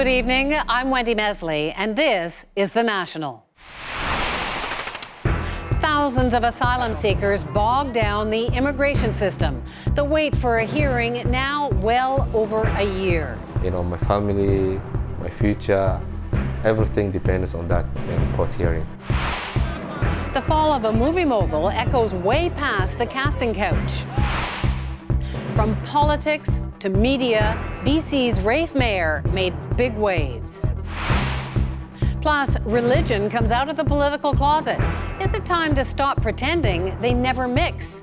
Good evening, I'm Wendy Mesley, and this is The National. Thousands of asylum seekers bogged down the immigration system. The wait for a hearing now well over a year. You know, my family, my future, everything depends on that court hearing. The fall of a movie mogul echoes way past the casting couch. From politics to media, BC's Rafe Mayers made big waves. Plus, religion comes out of the political closet. Is it time to stop pretending they never mix?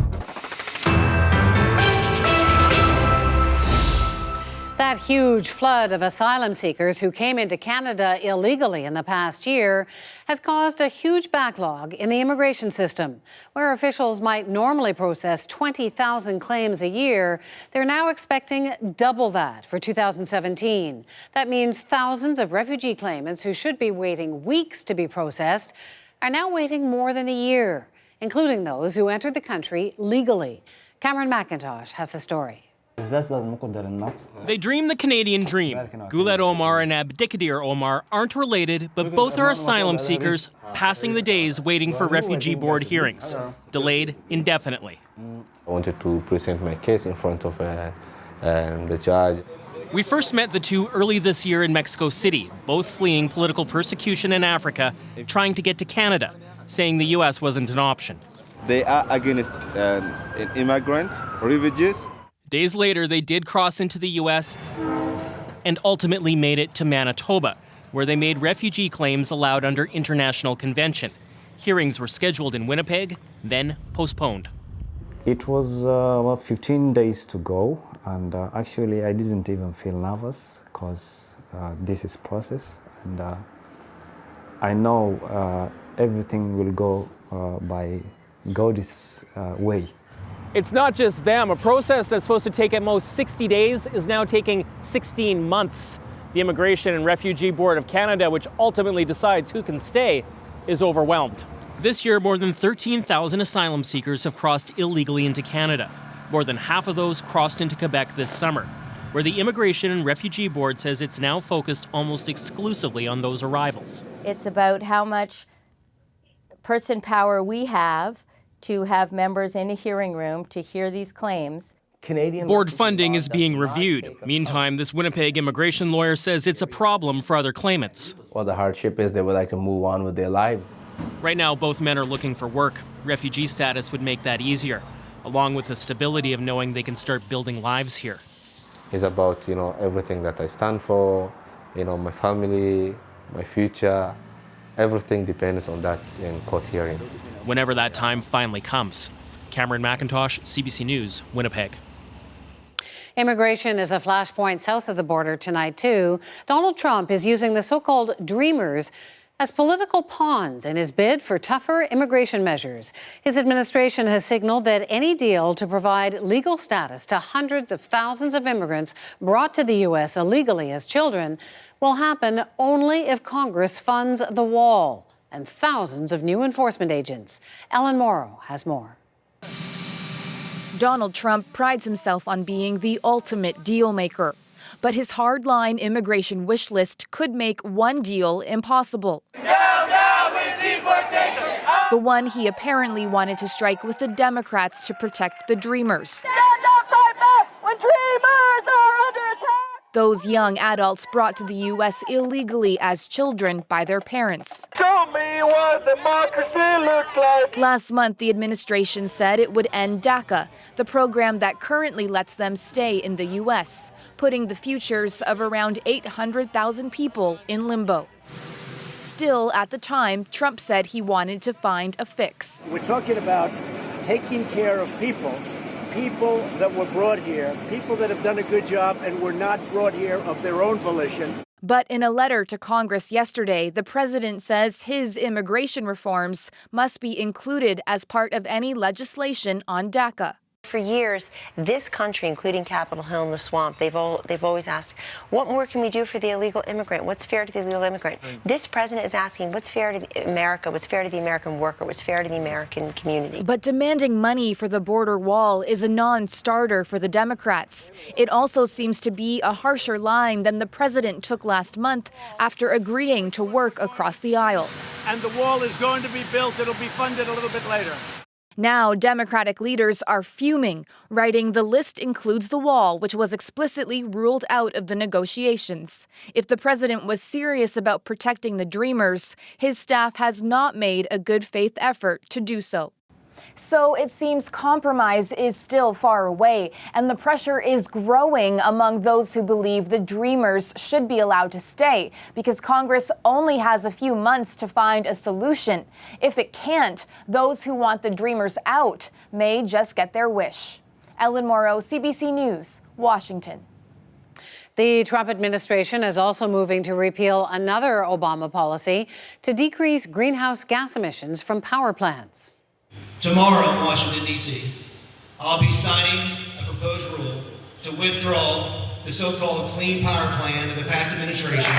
That huge flood of asylum seekers who came into Canada illegally in the past year has caused a huge backlog in the immigration system. Where officials might normally process 20,000 claims a year, they're now expecting double that for 2017. That means thousands of refugee claimants who should be waiting weeks to be processed are now waiting more than a year, including those who entered the country legally. Cameron McIntosh has the story. They dream the Canadian dream. Goulet Omar and Abdikadir Omar aren't related, but both are asylum seekers passing the days waiting for refugee board hearings, delayed indefinitely. I wanted to present my case in front of the judge. We first met the two early this year in Mexico City, both fleeing political persecution in Africa, trying to get to Canada, saying the U.S. wasn't an option. They are against immigrant refugees. Days later, they did cross into the U.S. and ultimately made it to Manitoba, where they made refugee claims allowed under international convention. Hearings were scheduled in Winnipeg, then postponed. It was about 15 days to go, and actually I didn't even feel nervous because this is process, and I know everything will go by God's way. It's not just them. A process that's supposed to take at most 60 days is now taking 16 months. The Immigration and Refugee Board of Canada, which ultimately decides who can stay, is overwhelmed. This year, more than 13,000 asylum seekers have crossed illegally into Canada. More than half of those crossed into Quebec this summer, where the Immigration and Refugee Board says it's now focused almost exclusively on those arrivals. It's about how much person power we have to have members in a hearing room to hear these claims. Board funding is being reviewed. Meantime, this Winnipeg immigration lawyer says it's a problem for other claimants. Well, the hardship is they would like to move on with their lives. Right now, both men are looking for work. Refugee status would make that easier, along with the stability of knowing they can start building lives here. It's about, you know, everything that I stand for, you know, my family, my future. Everything depends on that court hearing. Whenever that time finally comes. Cameron McIntosh, CBC News, Winnipeg. Immigration is a flashpoint south of the border tonight, too. Donald Trump is using the so-called Dreamers as political pawns in his bid for tougher immigration measures. His administration has signaled that any deal to provide legal status to hundreds of thousands of immigrants brought to the U.S. illegally as children will happen only if Congress funds the wall and thousands of new enforcement agents. Ellen Morrow has more. Donald Trump prides himself on being the ultimate deal maker. But his hardline immigration wish list could make one deal impossible. Down with deportations! The one he apparently wanted to strike with the Democrats to protect the Dreamers. Stand up, fight back when Dreamers are under attack! Those young adults brought to the U.S. illegally as children by their parents. Show me what democracy looks like! Last month, the administration said it would end DACA, the program that currently lets them stay in the U.S., putting the futures of around 800,000 people in limbo. Still, at the time, Trump said he wanted to find a fix. We're talking about taking care of people that were brought here, people that have done a good job and were not brought here of their own volition. But in a letter to Congress yesterday, the president says his immigration reforms must be included as part of any legislation on DACA. For years, this country, including Capitol Hill and the Swamp, they've always asked, what more can we do for the illegal immigrant? What's fair to the illegal immigrant? This president is asking, what's fair to America? What's fair to the American worker? What's fair to the American community? But demanding money for the border wall is a non-starter for the Democrats. It also seems to be a harsher line than the president took last month after agreeing to work across the aisle. And the wall is going to be built. It'll be funded a little bit later. Now, Democratic leaders are fuming, writing the list includes the wall, which was explicitly ruled out of the negotiations. If the president was serious about protecting the Dreamers, his staff has not made a good faith effort to do so. So it seems compromise is still far away, and the pressure is growing among those who believe the Dreamers should be allowed to stay, because Congress only has a few months to find a solution. If it can't, those who want the Dreamers out may just get their wish. Ellen Morrow, CBC News, Washington. The Trump administration is also moving to repeal another Obama policy to decrease greenhouse gas emissions from power plants. Tomorrow in Washington, D.C., I'll be signing a proposed rule to withdraw the so-called Clean Power Plan of the past administration.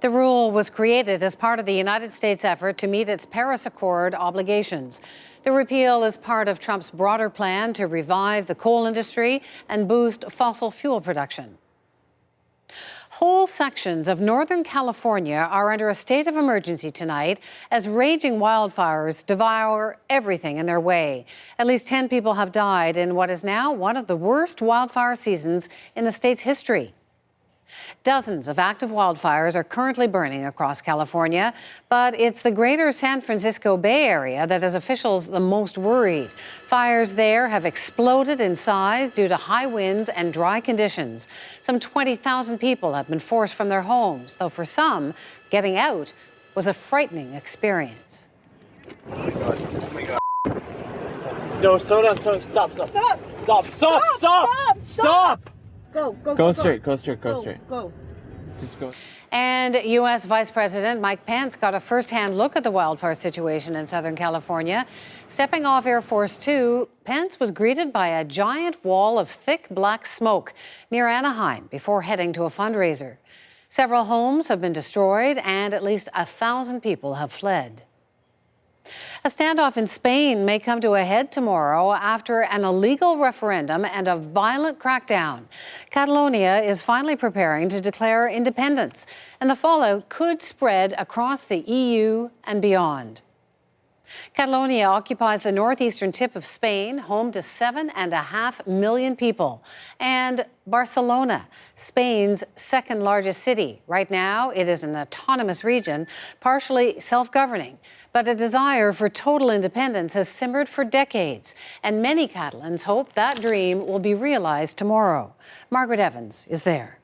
The rule was created as part of the United States effort to meet its Paris Accord obligations. The repeal is part of Trump's broader plan to revive the coal industry and boost fossil fuel production. Whole sections of Northern California are under a state of emergency tonight as raging wildfires devour everything in their way. At least 10 people have died in what is now one of the worst wildfire seasons in the state's history. Dozens of active wildfires are currently burning across California, but it's the greater San Francisco Bay Area that has officials the most worried. Fires there have exploded in size due to high winds and dry conditions. Some 20,000 people have been forced from their homes, though for some, getting out was a frightening experience. Oh my God. Oh my God. No, stop. Stop. Go straight. Just go. And U.S. Vice President Mike Pence got a first-hand look at the wildfire situation in Southern California. Stepping off Air Force Two, Pence was greeted by a giant wall of thick black smoke near Anaheim before heading to a fundraiser. Several homes have been destroyed and at least 1,000 people have fled. A standoff in Spain may come to a head tomorrow after an illegal referendum and a violent crackdown. Catalonia is finally preparing to declare independence, and the fallout could spread across the EU and beyond. Catalonia occupies the northeastern tip of Spain, home to 7.5 million people. And Barcelona, Spain's second largest city. Right now, it is an autonomous region, partially self-governing. But a desire for total independence has simmered for decades, and many Catalans hope that dream will be realized tomorrow. Margaret Evans is there.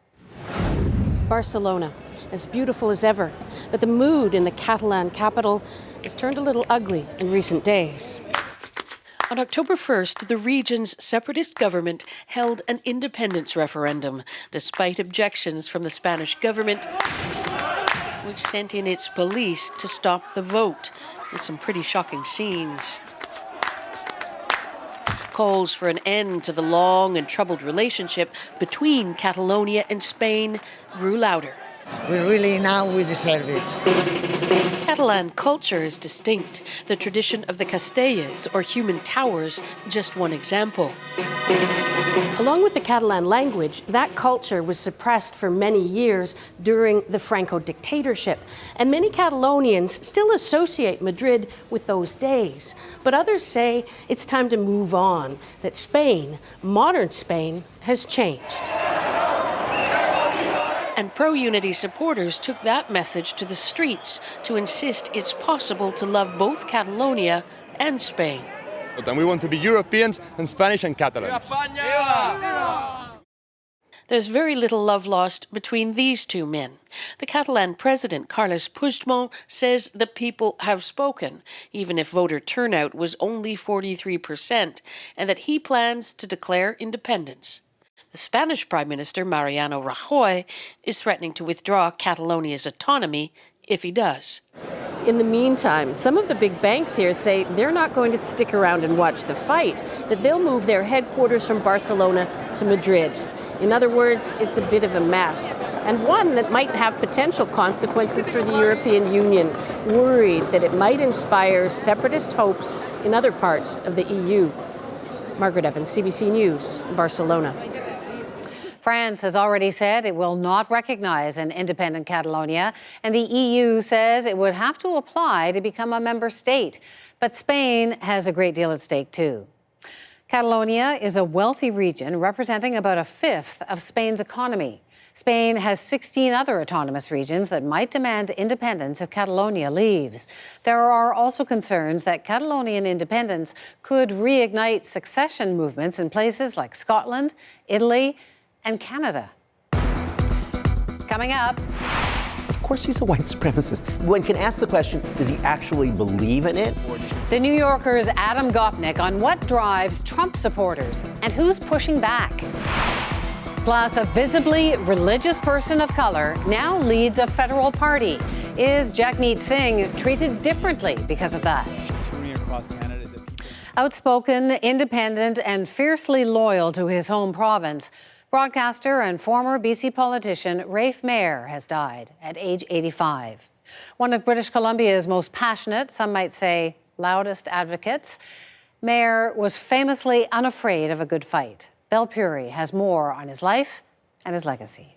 Barcelona, as beautiful as ever, but the mood in the Catalan capital has turned a little ugly in recent days. On October 1st, the region's separatist government held an independence referendum, despite objections from the Spanish government, which sent in its police to stop the vote, with some pretty shocking scenes. Calls for an end to the long and troubled relationship between Catalonia and Spain grew louder. We deserve it. Catalan culture is distinct. The tradition of the Castellas, or human towers, just one example. Along with the Catalan language, that culture was suppressed for many years during the Franco dictatorship, and many Catalonians still associate Madrid with those days. But others say it's time to move on, that Spain, modern Spain, has changed. And pro-unity supporters took that message to the streets to insist it's possible to love both Catalonia and Spain. And we want to be Europeans and Spanish and Catalans. There's very little love lost between these two men. The Catalan president, Carles Puigdemont, says the people have spoken, even if voter turnout was only 43%, and that he plans to declare independence. The Spanish Prime Minister, Mariano Rajoy, is threatening to withdraw Catalonia's autonomy if he does. In the meantime, some of the big banks here say they're not going to stick around and watch the fight, that they'll move their headquarters from Barcelona to Madrid. In other words, it's a bit of a mess, and one that might have potential consequences for the European Union, worried that it might inspire separatist hopes in other parts of the EU. Margaret Evans, CBC News, Barcelona. France has already said it will not recognize an independent Catalonia, and the EU says it would have to apply to become a member state. But Spain has a great deal at stake, too. Catalonia is a wealthy region representing about a fifth of Spain's economy. Spain has 16 other autonomous regions that might demand independence if Catalonia leaves. There are also concerns that Catalonian independence could reignite secession movements in places like Scotland, Italy, and Canada. Coming up. Of course he's a white supremacist. One can ask the question, does he actually believe in it? The New Yorker's Adam Gopnik on what drives Trump supporters and who's pushing back. Plus, a visibly religious person of color now leads a federal party. Is Jagmeet Singh treated differently because of that? Outspoken, independent, and fiercely loyal to his home province, broadcaster and former BC politician Rafe Mayers has died at age 85. One of British Columbia's most passionate, some might say loudest advocates, Mayers was famously unafraid of a good fight. Belle Puri has more on his life and his legacy.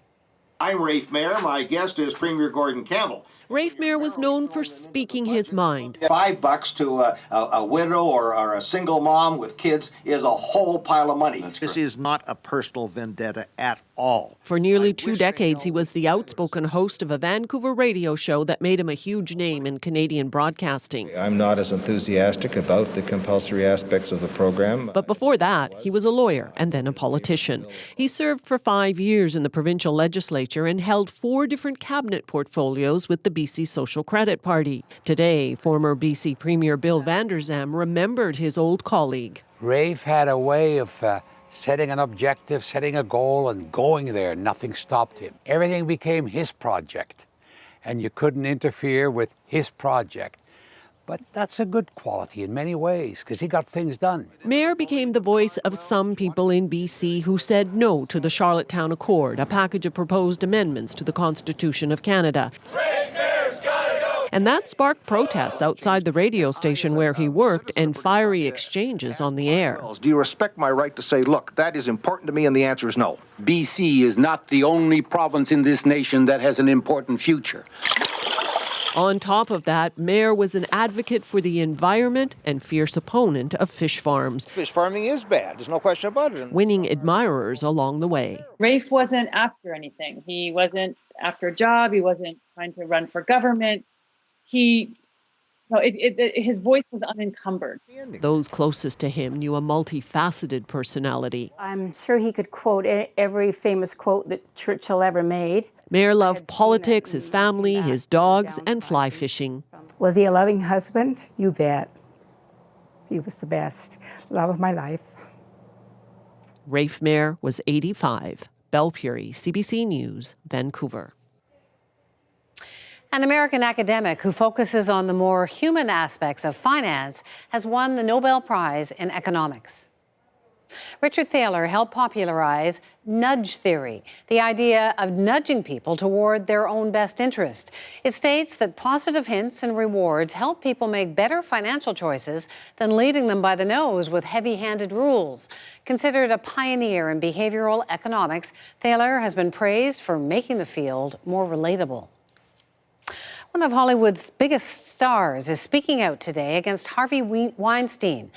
I'm Rafe Mayers. My guest is Premier Gordon Campbell. Rafe Mayers was known for speaking his mind. $5 to a widow or a single mom with kids is a whole pile of money. This is not a personal vendetta at all. For nearly 2 decades, he was the outspoken host of a Vancouver radio show that made him a huge name in Canadian broadcasting. I'm not as enthusiastic about the compulsory aspects of the program. But before that, he was a lawyer and then a politician. He served for 5 years in the provincial legislature and held 4 different cabinet portfolios with the BC Social Credit Party. Today, former BC Premier Bill Vander Zalm remembered his old colleague. Rafe had a way of setting an objective, setting a goal, and going there. Nothing stopped him. Everything became his project, and you couldn't interfere with his project. But that's a good quality in many ways, because he got things done. Mayers became the voice of some people in BC who said no to the Charlottetown Accord, a package of proposed amendments to the Constitution of Canada. And that sparked protests outside the radio station where he worked and fiery exchanges on the air. Do you respect my right to say, look, that is important to me, and the answer is no? BC is not the only province in this nation that has an important future. On top of that, Mayers was an advocate for the environment and fierce opponent of fish farms. Fish farming is bad. There's no question about it. Winning admirers along the way. Rafe wasn't after anything. He wasn't after a job. He wasn't trying to run for government. His voice was unencumbered. Those closest to him knew a multifaceted personality. I'm sure he could quote every famous quote that Churchill ever made. Mayers loved politics, his family, his dogs, and fly fishing. Was he a loving husband? You bet. He was the best. Love of my life. Rafe Mayers was 85. Belle Puri, CBC News, Vancouver. An American academic who focuses on the more human aspects of finance has won the Nobel Prize in economics. Richard Thaler helped popularize nudge theory, the idea of nudging people toward their own best interest. It states that positive hints and rewards help people make better financial choices than leading them by the nose with heavy-handed rules. Considered a pioneer in behavioral economics, Thaler has been praised for making the field more relatable. One of Hollywood's biggest stars is speaking out today against Harvey Weinstein.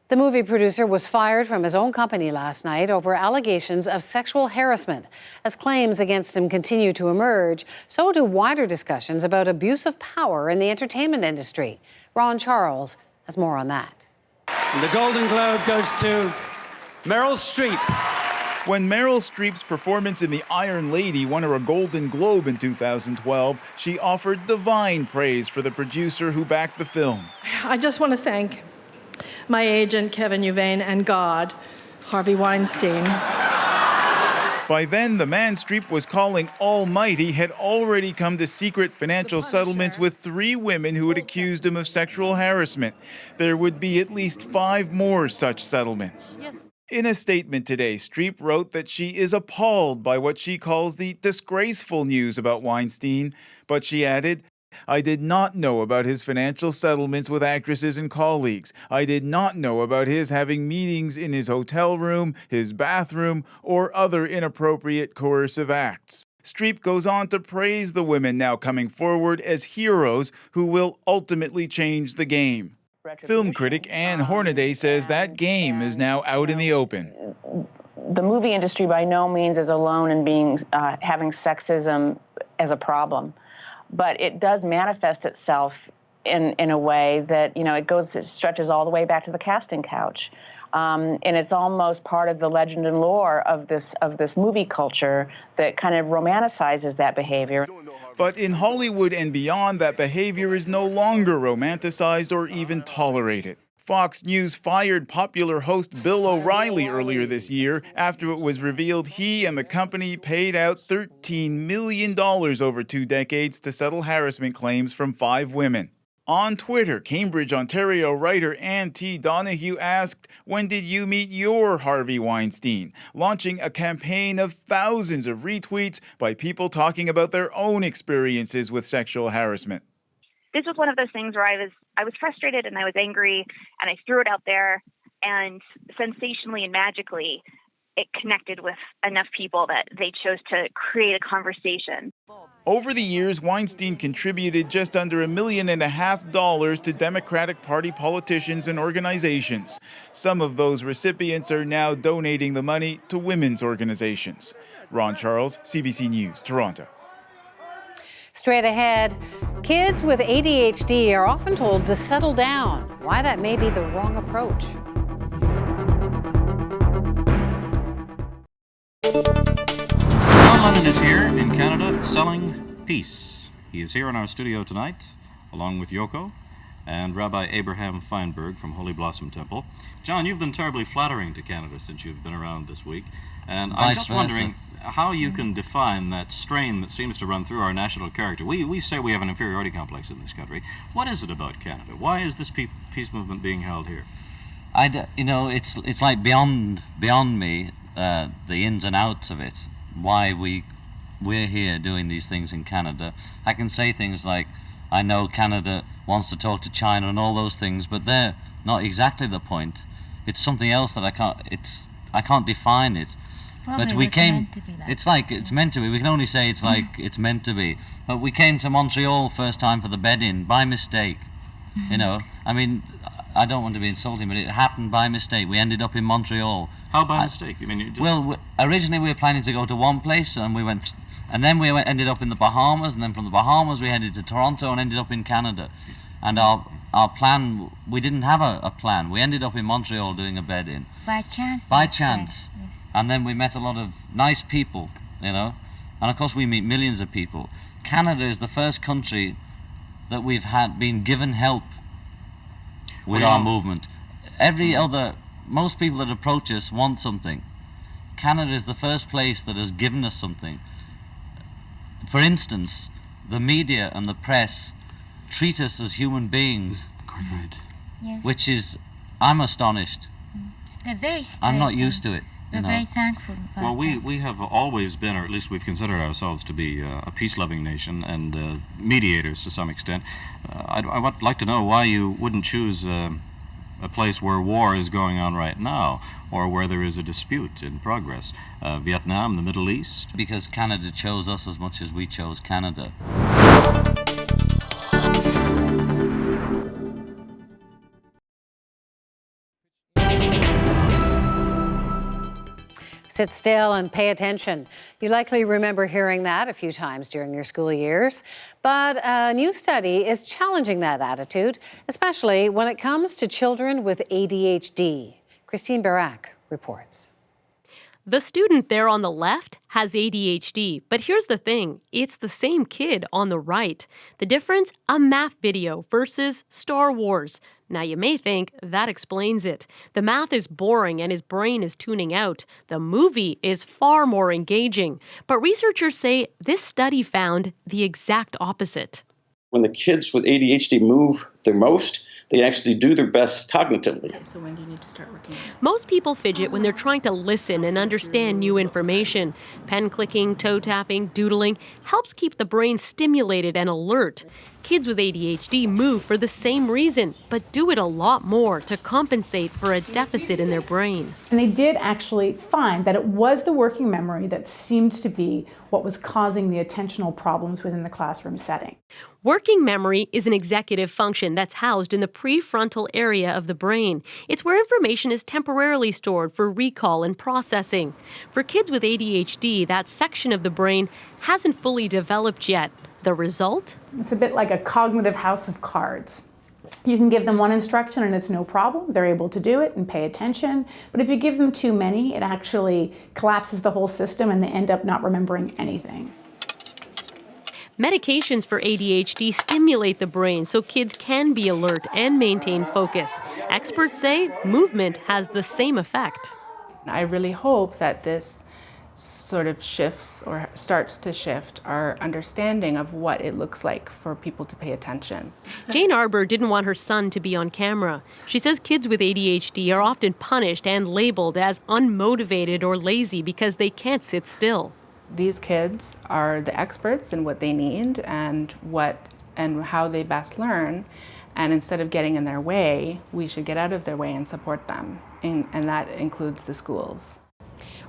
The movie producer was fired from his own company last night over allegations of sexual harassment. As claims against him continue to emerge, so do wider discussions about abuse of power in the entertainment industry. Ron Charles has more on that. And the Golden Globe goes to Meryl Streep. When Meryl Streep's performance in The Iron Lady won her a Golden Globe in 2012, she offered divine praise for the producer who backed the film. I just want to thank my agent, Kevin Uvain, and God, Harvey Weinstein. By then, the man Streep was calling almighty had already come to secret financial settlements with 3 women who had accused him of sexual harassment. There would be at least 5 more such settlements. Yes. In a statement today, Streep wrote that she is appalled by what she calls the disgraceful news about Weinstein, but she added, "I did not know about his financial settlements with actresses and colleagues. I did not know about his having meetings in his hotel room, his bathroom, or other inappropriate coercive acts." Streep goes on to praise the women now coming forward as heroes who will ultimately change the game. Film critic Anne Hornaday says that game is now out in the open. The movie industry by no means is alone in being having sexism as a problem, but it does manifest itself in a way that, you know, it stretches all the way back to the casting couch. And it's almost part of the legend and lore of this movie culture that kind of romanticizes that behavior. But in Hollywood and beyond, that behavior is no longer romanticized or even tolerated. Fox News fired popular host Bill O'Reilly earlier this year after it was revealed he and the company paid out $13 million over 2 decades to settle harassment claims from 5 women. On Twitter, Cambridge, Ontario writer Ann T. Donahue asked, "When did you meet your Harvey Weinstein?" launching a campaign of thousands of retweets by people talking about their own experiences with sexual harassment. This was one of those things where I was frustrated and I was angry and I threw it out there, and sensationally and magically it connected with enough people that they chose to create a conversation. Over the years, Weinstein contributed just under $1.5 million to Democratic Party politicians and organizations. Some of those recipients are now donating the money to women's organizations. Ron Charles, CBC News, Toronto. Straight ahead, kids with ADHD are often told to settle down. Why that may be the wrong approach. John Lennon is here in Canada selling peace. He is here in our studio tonight, along with Yoko and Rabbi Abraham Feinberg from Holy Blossom Temple. John, you've been terribly flattering to Canada since you've been around this week, and I'm just wondering how you can define that strain that seems to run through our national character. We say we have an inferiority complex in this country. What is it about Canada? Why is this peace movement being held here? It's like beyond me, the ins and outs of it. Why we're here doing these things in Canada. I can say things like, I know Canada wants to talk to China and all those things, but they're not exactly the point. It's something else that I can't define it. Probably but we came. Meant to be like it's like it's meant to be. We can only say it's like it's meant to be. But we came to Montreal first time for the bed-in by mistake. You know, I mean, I don't want to be insulting, but it happened by mistake. We ended up in Montreal. How by mistake? You mean you just... Well, originally we were planning to go to one place, and we went, and then ended up in the Bahamas, and then from the Bahamas we headed to Toronto and ended up in Canada. And our plan, we didn't have a plan. We ended up in Montreal doing a bed-in. By chance. By chance. Yes. And then we met a lot of nice people, you know, and of course we meet millions of people. Canada is the first country that we've been given help with our movement. Most people that approach us want something. Canada is the first place that has given us something. For instance, the media and the press treat us as human beings, Yes. which is, I'm astonished. They're very straight. I'm not used to it. We're very thankful about Well, we have always been, or at least we've considered ourselves to be a peace-loving nation and mediators to some extent. I would like to know why you wouldn't choose a place where war is going on right now, or where there is a dispute in progress. Vietnam, the Middle East? Because Canada chose us as much as we chose Canada. Sit still and pay attention. You likely remember hearing that a few times during your school years. But a new study is challenging that attitude, especially when it comes to children with ADHD. Christine Barak reports. The student there on the left has ADHD, but here's the thing, it's the same kid on the right. The difference, a math video versus Star Wars. Now you may think that explains it. The math is boring and his brain is tuning out. The movie is far more engaging. But researchers say this study found the exact opposite. When the kids with ADHD move their most, they actually do their best cognitively. So when do you need to start working? Most people fidget when they're trying to listen and understand new information. Pen clicking, toe tapping, doodling helps keep the brain stimulated and alert. Kids with ADHD move for the same reason, but do it a lot more to compensate for a deficit in their brain. And they did actually find that it was the working memory that seemed to be what was causing the attentional problems within the classroom setting. Working memory is an executive function that's housed in the prefrontal area of the brain. It's where information is temporarily stored for recall and processing. For kids with ADHD, that section of the brain hasn't fully developed yet. The result? It's a bit like a cognitive house of cards. You can give them one instruction and it's no problem. They're able to do it and pay attention. But if you give them too many, it actually collapses the whole system and they end up not remembering anything. Medications for ADHD stimulate the brain so kids can be alert and maintain focus. Experts say movement has the same effect. I really hope that this sort of shifts or starts to shift our understanding of what it looks like for people to pay attention. Jane Arbour didn't want her son to be on camera. She says kids with ADHD are often punished and labeled as unmotivated or lazy because they can't sit still. These kids are the experts in what they need and how they best learn. And instead of getting in their way, we should get out of their way and support them. And that includes the schools.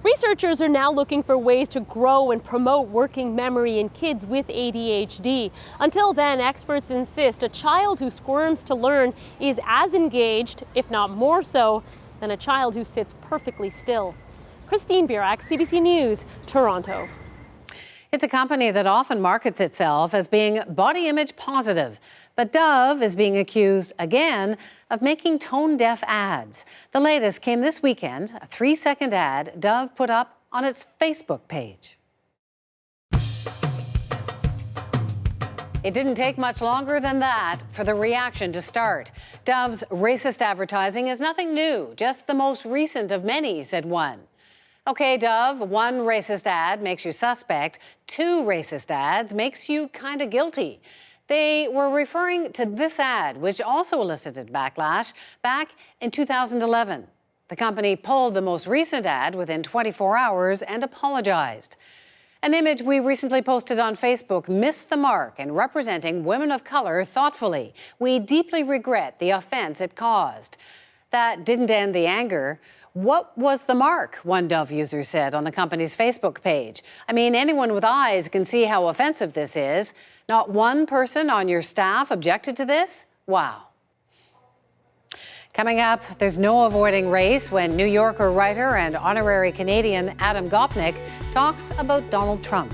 Researchers are now looking for ways to grow and promote working memory in kids with ADHD. Until then, experts insist a child who squirms to learn is as engaged, if not more so, than a child who sits perfectly still. Christine Burak, CBC News, Toronto. It's a company that often markets itself as being body image positive. But Dove is being accused again of making tone-deaf ads. The latest came this weekend, a 3-second ad Dove put up on its Facebook page. It didn't take much longer than that for the reaction to start. Dove's racist advertising is nothing new, just the most recent of many, said one. Okay, Dove, one racist ad makes you suspect. 2 racist ads makes you kind of guilty. They were referring to this ad, which also elicited backlash back in 2011. The company pulled the most recent ad within 24 hours and apologized. An image we recently posted on Facebook missed the mark in representing women of color thoughtfully. We deeply regret the offense it caused. That didn't end the anger. What was the mark? One Dove user said on the company's Facebook page. I mean, anyone with eyes can see how offensive this is. Not one person on your staff objected to this? Wow. Coming up, there's no avoiding race when New Yorker writer and honorary Canadian Adam Gopnik talks about Donald Trump.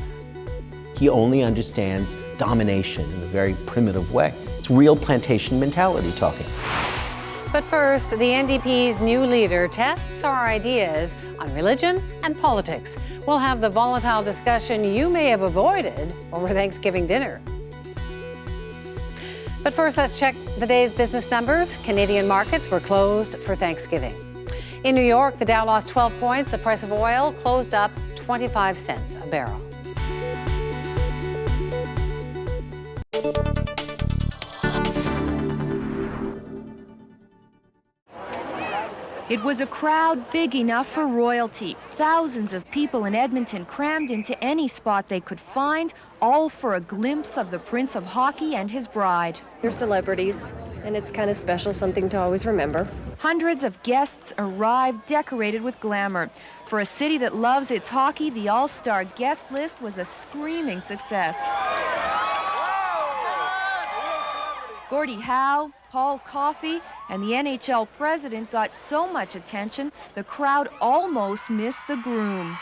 He only understands domination in a very primitive way. It's real plantation mentality talking. But first, the NDP's new leader tests our ideas on religion and politics. We'll have the volatile discussion you may have avoided over Thanksgiving dinner. But first, let's check the day's business numbers. Canadian markets were closed for Thanksgiving. In New York, the Dow lost 12 points. The price of oil closed up 25 cents a barrel. It was a crowd big enough for royalty. Thousands of people in Edmonton crammed into any spot they could find, all for a glimpse of the Prince of Hockey and his bride. They're celebrities, and it's kind of special, something to always remember. Hundreds of guests arrived, decorated with glamour. For a city that loves its hockey, the all-star guest list was a screaming success. Gordie Howe, Paul Coffey, and the NHL president got so much attention, the crowd almost missed the groom.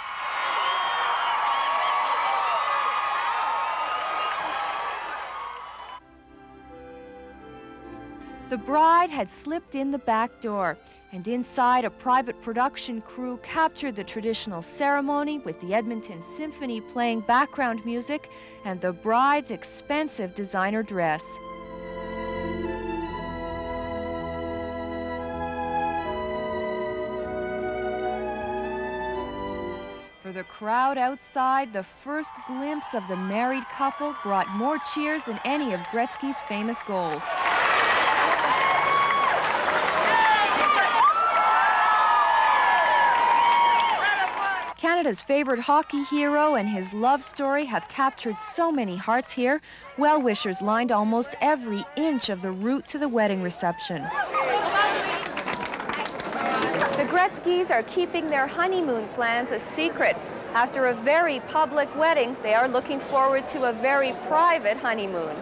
The bride had slipped in the back door, and inside a private production crew captured the traditional ceremony with the Edmonton Symphony playing background music and the bride's expensive designer dress. For the crowd outside, the first glimpse of the married couple brought more cheers than any of Gretzkys' famous goals. Canada's favorite hockey hero and his love story have captured so many hearts here. Well-wishers lined almost every inch of the route to the wedding reception. The Gretzkys are keeping their honeymoon plans a secret. After a very public wedding, they are looking forward to a very private honeymoon.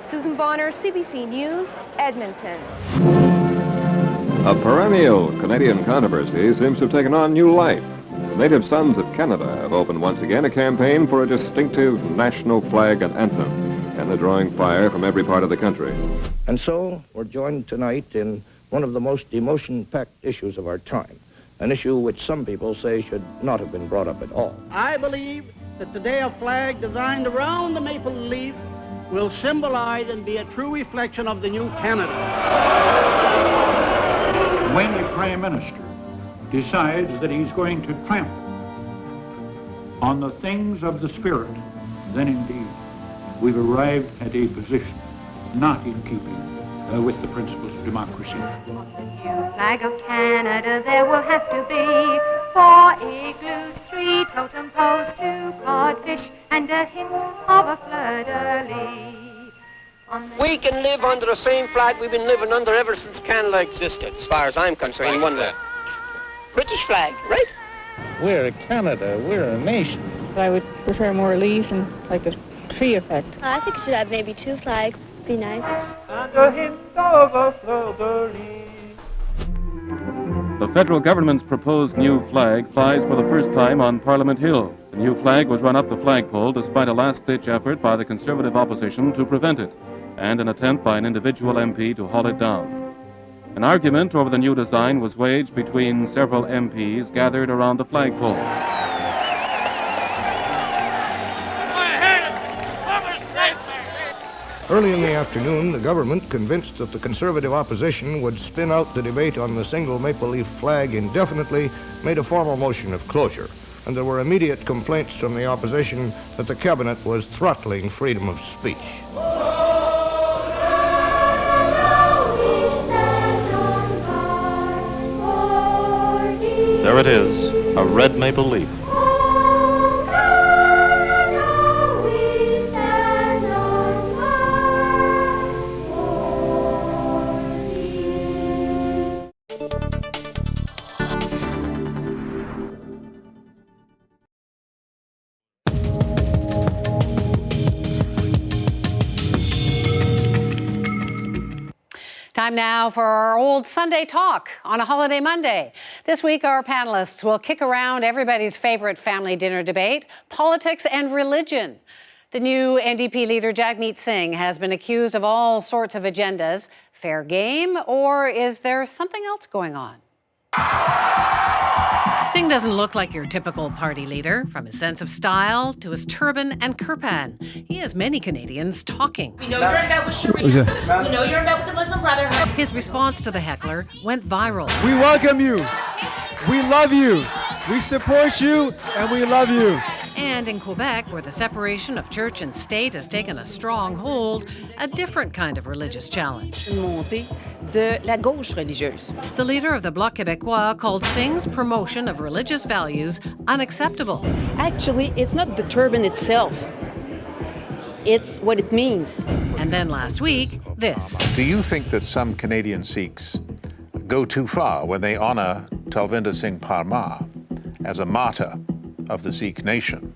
Susan Bonner, CBC News, Edmonton. A perennial Canadian controversy seems to have taken on new life. The Native Sons of Canada have opened once again a campaign for a distinctive national flag and anthem, and they're drawing fire from every part of the country. And so we're joined tonight in one of the most emotion-packed issues of our time, an issue which some people say should not have been brought up at all. I believe that today a flag designed around the maple leaf will symbolize and be a true reflection of the new Canada. When a prime minister decides that he's going to trample on the things of the spirit, then indeed we've arrived at a position not in keeping with the principles of democracy. Flag of Canada there will have to be 4 igloos, 3 totem poles, 2 codfish, and a hint of a fleur-de-lis. We can live under the same flag we've been living under ever since Canada existed, as far as I'm concerned. One day. British flag, right? We're Canada, we're a nation. I would prefer more leaves and like a tree effect. I think it should have maybe 2 flags. Be nice. And a hint of a fleur-de-lis. The federal government's proposed new flag flies for the first time on Parliament Hill. The new flag was run up the flagpole despite a last-ditch effort by the Conservative opposition to prevent it, and an attempt by an individual MP to haul it down. An argument over the new design was waged between several MPs gathered around the flagpole. Early in the afternoon, the government, convinced that the Conservative opposition would spin out the debate on the single maple leaf flag indefinitely, made a formal motion of closure. And there were immediate complaints from the opposition that the cabinet was throttling freedom of speech. There it is, a red maple leaf. Time now for our old Sunday talk on a holiday Monday. This week, our panelists will kick around everybody's favorite family dinner debate, politics and religion. The new NDP leader, Jagmeet Singh, has been accused of all sorts of agendas. Fair game, or is there something else going on? Singh doesn't look like your typical party leader, from his sense of style to his turban and kirpan. He has many Canadians talking. We know you're in bed with Sharia. We know you're in bed with the Muslim Brotherhood. His response to the heckler went viral. We welcome you. We love you. We support you, and we love you. And in Quebec, where the separation of church and state has taken a strong hold, a different kind of religious challenge. Montée de la gauche religieuse. The leader of the Bloc Québécois called Singh's promotion of religious values unacceptable. Actually, it's not the turban itself. It's what it means. And then last week, this. Do you think that some Canadian Sikhs go too far when they honor Talvinder Singh Parmar as a martyr of the Sikh nation,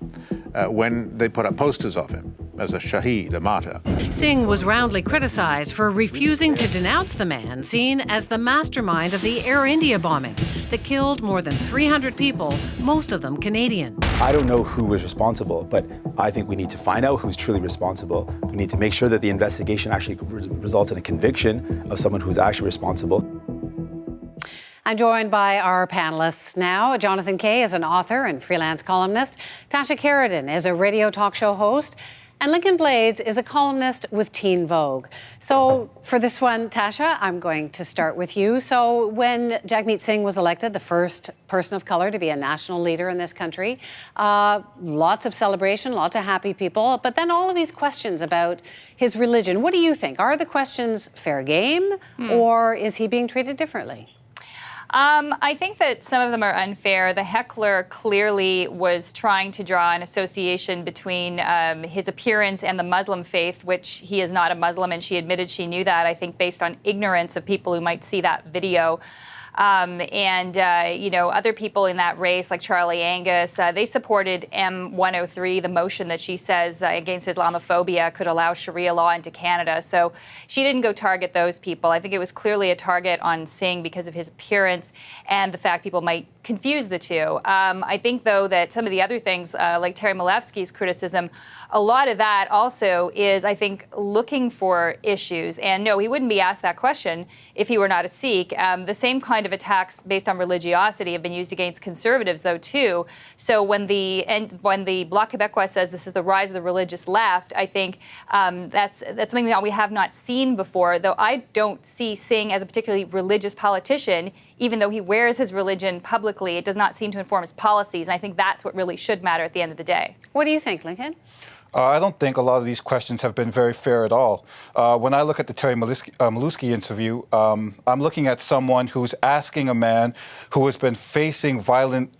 when they put up posters of him as a shaheed, a martyr. Singh was roundly criticized for refusing to denounce the man seen as the mastermind of the Air India bombing that killed more than 300 people, most of them Canadian. I don't know who was responsible, but I think we need to find out who's truly responsible. We need to make sure that the investigation actually results in a conviction of someone who's actually responsible. I'm joined by our panelists now. Jonathan Kay is an author and freelance columnist. Tasha Carradine is a radio talk show host. And Lincoln Blades is a columnist with Teen Vogue. So for this one, Tasha, I'm going to start with you. So when Jagmeet Singh was elected, the first person of color to be a national leader in this country, lots of celebration, lots of happy people, but then all of these questions about his religion. What do you think? Are the questions fair game, or is he being treated differently? I think that some of them are unfair. The heckler clearly was trying to draw an association between his appearance and the Muslim faith, which he is not a Muslim, and she admitted she knew that, I think, based on ignorance of people who might see that video. Other people in that race, like Charlie Angus, they supported M103, the motion that she says against Islamophobia could allow Sharia law into Canada. So she didn't go target those people. I think it was clearly a target on Singh because of his appearance and the fact people might confuse the two. I think, though, that some of the other things, like Terry Milewski's criticism, a lot of that also is, I think, looking for issues. And no, he wouldn't be asked that question if he were not a Sikh. The same kind of attacks based on religiosity have been used against conservatives, though, too. So when the Bloc Québécois says this is the rise of the religious left, I think that's something that we have not seen before, though I don't see Singh as a particularly religious politician. Even though he wears his religion publicly, it does not seem to inform his policies. And I think that's what really should matter at the end of the day. What do you think, Lincoln? I don't think a lot of these questions have been very fair at all. When I look at the Terry Milewski interview, I'm looking at someone who's asking a man who has been facing violent,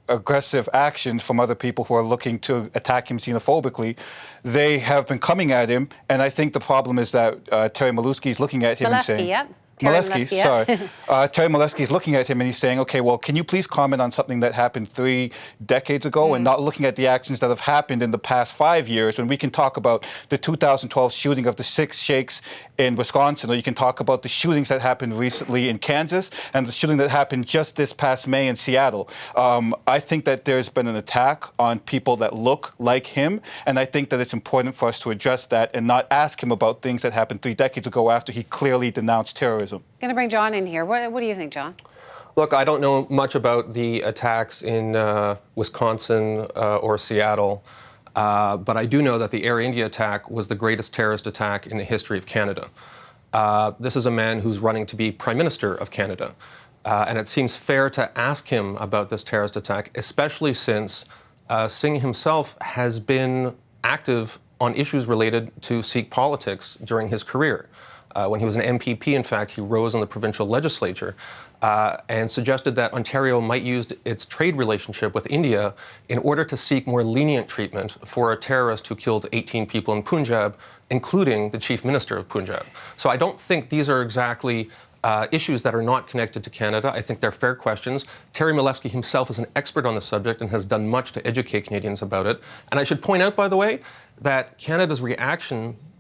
aggressive actions from other people who are looking to attack him xenophobically. They have been coming at him, and I think the problem is that Terry Milewski is looking at him and saying... Yep. Milewski, Terry Milewski is looking at him and he's saying, okay, well, can you please comment on something that happened 3 decades ago and not looking at the actions that have happened in the past 5 years, when we can talk about the 2012 shooting of the 6 sheikhs in Wisconsin, or you can talk about the shootings that happened recently in Kansas and the shooting that happened just this past May in Seattle. I think that there's been an attack on people that look like him, and I think that it's important for us to address that and not ask him about things that happened 3 decades ago after he clearly denounced terrorism. Going to bring John in here. What do you think, John? Look, I don't know much about the attacks in Wisconsin or Seattle, but I do know that the Air India attack was the greatest terrorist attack in the history of Canada. This is a man who's running to be Prime Minister of Canada, and it seems fair to ask him about this terrorist attack, especially since Singh himself has been active on issues related to Sikh politics during his career. When he was an MPP, in fact, he rose in the provincial legislature and suggested that Ontario might use its trade relationship with India in order to seek more lenient treatment for a terrorist who killed 18 people in Punjab, including the Chief Minister of Punjab. So I don't think these are exactly issues that are not connected to Canada. I think they're fair questions. Terry Milewski himself is an expert on the subject and has done much to educate Canadians about it. And I should point out, by the way, that Canada's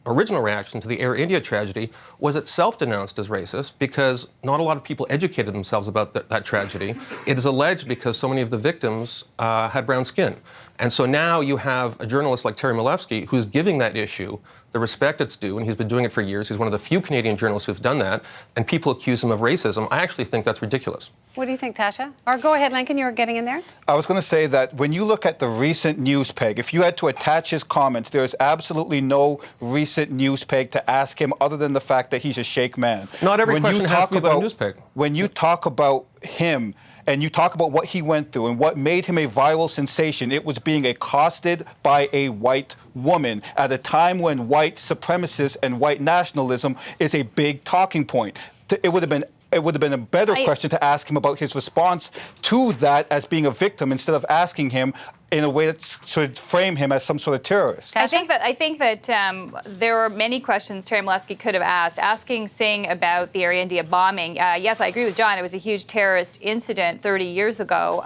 original reaction to the Air India tragedy was itself denounced as racist because not a lot of people educated themselves about that tragedy. It is alleged because so many of the victims had brown skin. And so now you have a journalist like Terry Milewski who's giving that issue the respect it's due, and he's been doing it for years. He's one of the few Canadian journalists who've done that, and people accuse him of racism. I actually think that's ridiculous. What do you think, Tasha? Or go ahead, Lincoln, you were getting in there. I was going to say that when you look at the recent news peg, if you had to attach his comments, there is absolutely no recent news peg to ask him other than the fact that he's a Sheikh man. Not every question has to be about a news peg. When you talk about him, and you talk about what he went through and what made him a viral sensation, it was being accosted by a white woman at a time when white supremacists and white nationalism is a big talking point. It would have been a better question to ask him about his response to that as being a victim instead of asking him in a way that should frame him as some sort of terrorist. I think that there were many questions Terry Milewski could have asked. Asking Singh about the Air India bombing, yes, I agree with John. It was a huge terrorist incident 30 years ago.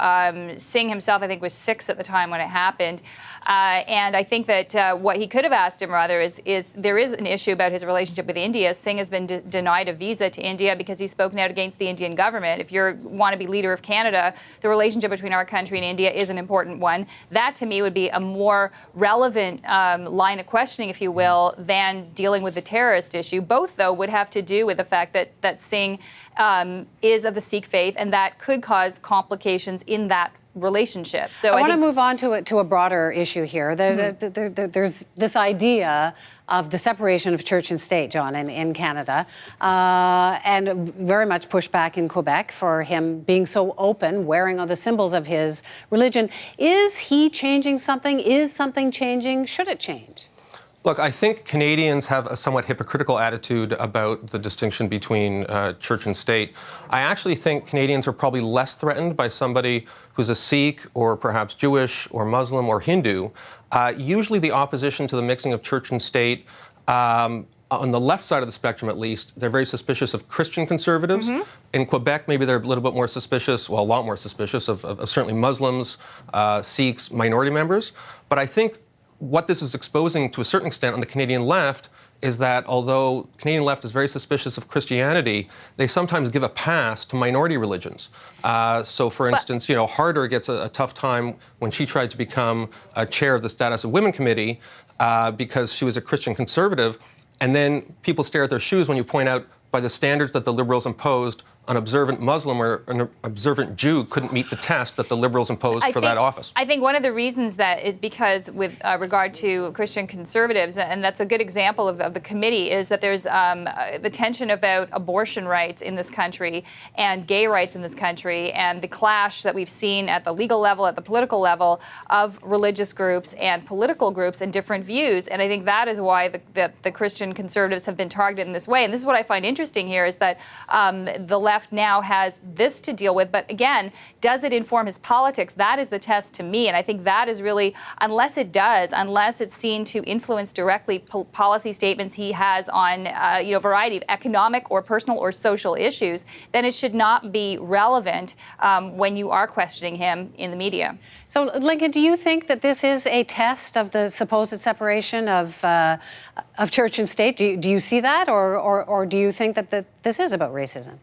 Singh himself, I think, was 6 at the time when it happened. And I think that what he could have asked him rather is there is an issue about his relationship with India. Singh has been denied a visa to India because he's spoken out against the Indian government. If you want to be leader of Canada, the relationship between our country and India is an important one. That, to me, would be a more relevant line of questioning, if you will, than dealing with the terrorist issue. Both, though, would have to do with the fact that Singh is of the Sikh faith, and that could cause complications in that relationship. So I want to move on to a broader issue here. There's this idea of the separation of church and state, John, in Canada, and very much pushback in Quebec for him being so open, wearing all the symbols of his religion. Is he changing something? Is something changing? Should it change? Look, I think Canadians have a somewhat hypocritical attitude about the distinction between church and state. I actually think Canadians are probably less threatened by somebody who's a Sikh or perhaps Jewish or Muslim or Hindu. Usually the opposition to the mixing of church and state, on the left side of the spectrum at least, they're very suspicious of Christian conservatives. Mm-hmm. In Quebec, maybe they're a little bit more suspicious, well, a lot more suspicious of certainly Muslims, Sikhs, minority members. But I think what this is exposing to a certain extent on the Canadian left is that although Canadian left is very suspicious of Christianity, they sometimes give a pass to minority religions. So, for instance, Harder gets a tough time when she tried to become chair of the Status of Women Committee because she was a Christian conservative. And then people stare at their shoes when you point out by the standards that the Liberals imposed, an observant Muslim or an observant Jew couldn't meet the test that the Liberals imposed for that office. I think one of the reasons that is because with regard to Christian conservatives, and that's a good example of the committee, is that there's the tension about abortion rights in this country and gay rights in this country, and the clash that we've seen at the legal level, at the political level, of religious groups and political groups and different views. And I think that is why the Christian conservatives have been targeted in this way. And this is what I find interesting here, is that the left now has this to deal with. But again, does it inform his politics? That is the test to me. And I think that is really, unless it's seen to influence directly policy statements he has on a variety of economic or personal or social issues, then it should not be relevant when you are questioning him in the media. So, Lincoln, do you think that this is a test of the supposed separation of church and state? Do you see that, or do you think that this is about racism?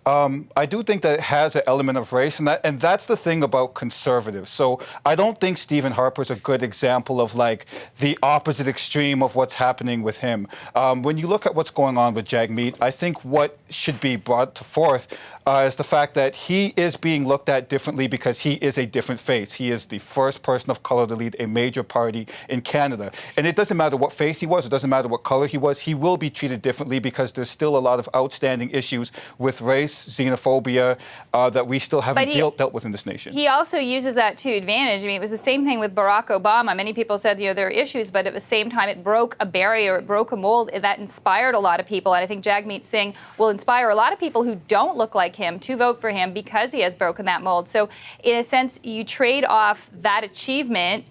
I do think that it has an element of race, and that's the thing about conservatives. So I don't think Stephen Harper's a good example of like the opposite extreme of what's happening with him. When you look at what's going on with Jagmeet, I think what should be brought forth is the fact that he is being looked at differently because he is a different face. He is the first person of color to lead a major party in Canada. And it doesn't matter what face he was, it doesn't matter what color he was, he will be treated differently because there's still a lot of outstanding issues with race, xenophobia, that we still haven't dealt with in this nation. He also uses that to advantage. I mean, it was the same thing with Barack Obama. Many people said, there are issues, but at the same time, it broke a barrier, it broke a mold that inspired a lot of people. And I think Jagmeet Singh will inspire a lot of people who don't look like him to vote for him because he has broken that mold. So in a sense, you trade off that achievement,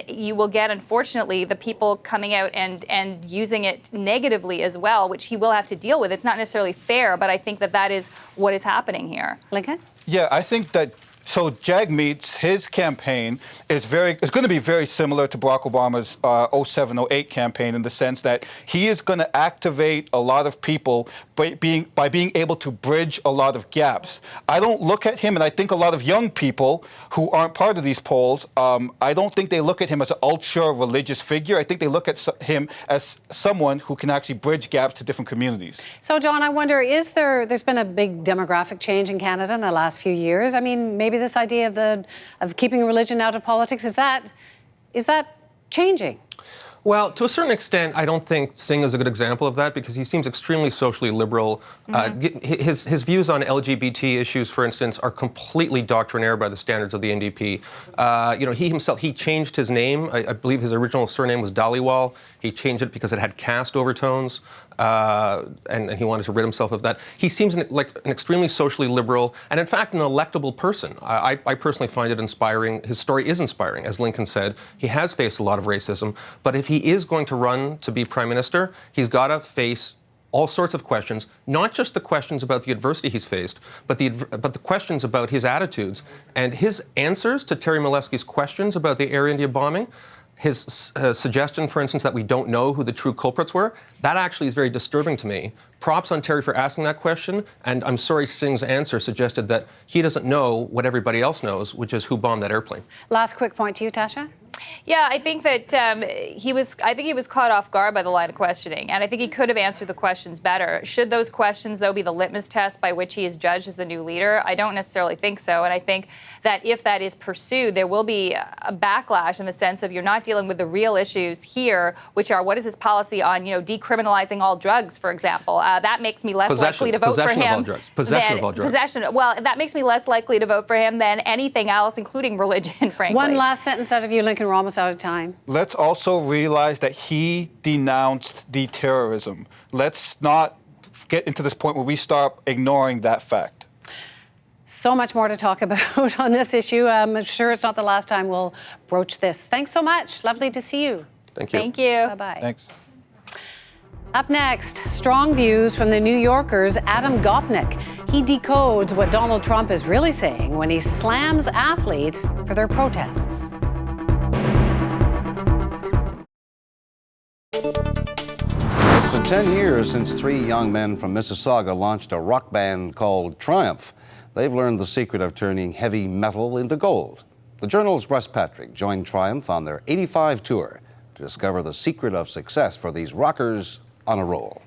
you will get, unfortunately, the people coming out and using it negatively as well, which he will have to deal with. It's not necessarily fair, but I think that is what is happening here. Lincoln? Yeah, I think that Jagmeet's, his campaign is going to be very similar to Barack Obama's 07-08 campaign in the sense that he is going to activate a lot of people by being able to bridge a lot of gaps. I don't look at him, and I think a lot of young people who aren't part of these polls, I don't think they look at him as an ultra-religious figure. I think they look at him as someone who can actually bridge gaps to different communities. So, John, I wonder, there's been a big demographic change in Canada in the last few years. I mean, maybe this idea of keeping religion out of politics, is that changing? Well, to a certain extent, I don't think Singh is a good example of that because he seems extremely socially liberal. Mm-hmm. His views on LGBT issues, for instance, are completely doctrinaire by the standards of the NDP. He himself, he changed his name. I believe his original surname was Dhaliwal. He changed it because it had caste overtones, and he wanted to rid himself of that. He seems like an extremely socially liberal and, in fact, an electable person. I personally find it inspiring. His story is inspiring. As Lincoln said, he has faced a lot of racism, but if he is going to run to be prime minister, he's got to face all sorts of questions, not just the questions about the adversity he's faced, but the questions about his attitudes. And his answers to Terry Milewski's questions about the Air India bombing, his suggestion, for instance, that we don't know who the true culprits were, that actually is very disturbing to me. Props on Terry for asking that question, and I'm sorry Singh's answer suggested that he doesn't know what everybody else knows, which is who bombed that airplane. Last quick point to you, Tasha. Yeah, I think that he was caught off guard by the line of questioning, and I think he could have answered the questions better. Should those questions, though, be the litmus test by which he is judged as the new leader? I don't necessarily think so, and I think that if that is pursued, there will be a backlash in the sense of you're not dealing with the real issues here, which are what is his policy on, decriminalizing all drugs, for example. That makes me less likely to vote for him. Possession of all drugs. Possession of all drugs. Well, that makes me less likely to vote for him than anything else, including religion, frankly. One last sentence out of you, Lincoln. We're almost out of time. Let's also realize that he denounced the terrorism. Let's not get into this point where we start ignoring that fact. So much more to talk about on this issue. I'm sure it's not the last time we'll broach this. Thanks so much. Lovely to see you. Thank you. Thank you. Bye-bye. Thanks. Up next, strong views from the New Yorker's Adam Gopnik. He decodes what Donald Trump is really saying when he slams athletes for their protests. It's been 10 years since 3 young men from Mississauga launched a rock band called Triumph. They've learned the secret of turning heavy metal into gold. The Journal's Russ Patrick joined Triumph on their 85 tour to discover the secret of success for these rockers on a roll.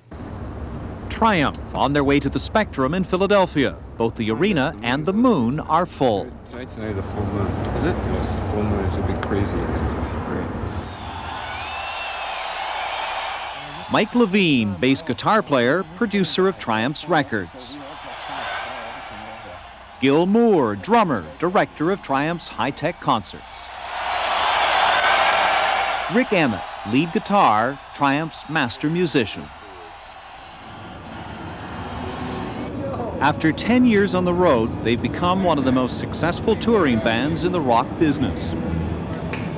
Triumph on their way to the Spectrum in Philadelphia. Both the arena and the moon are full. Tonight's the night of the full moon. Is it? Yes, full moon. It's a bit crazy. Great. Mike Levine, bass guitar player, producer of Triumph's records. Gil Moore, drummer, director of Triumph's high-tech concerts. Rick Emmett, lead guitar, Triumph's master musician. After 10 years on the road, they've become one of the most successful touring bands in the rock business.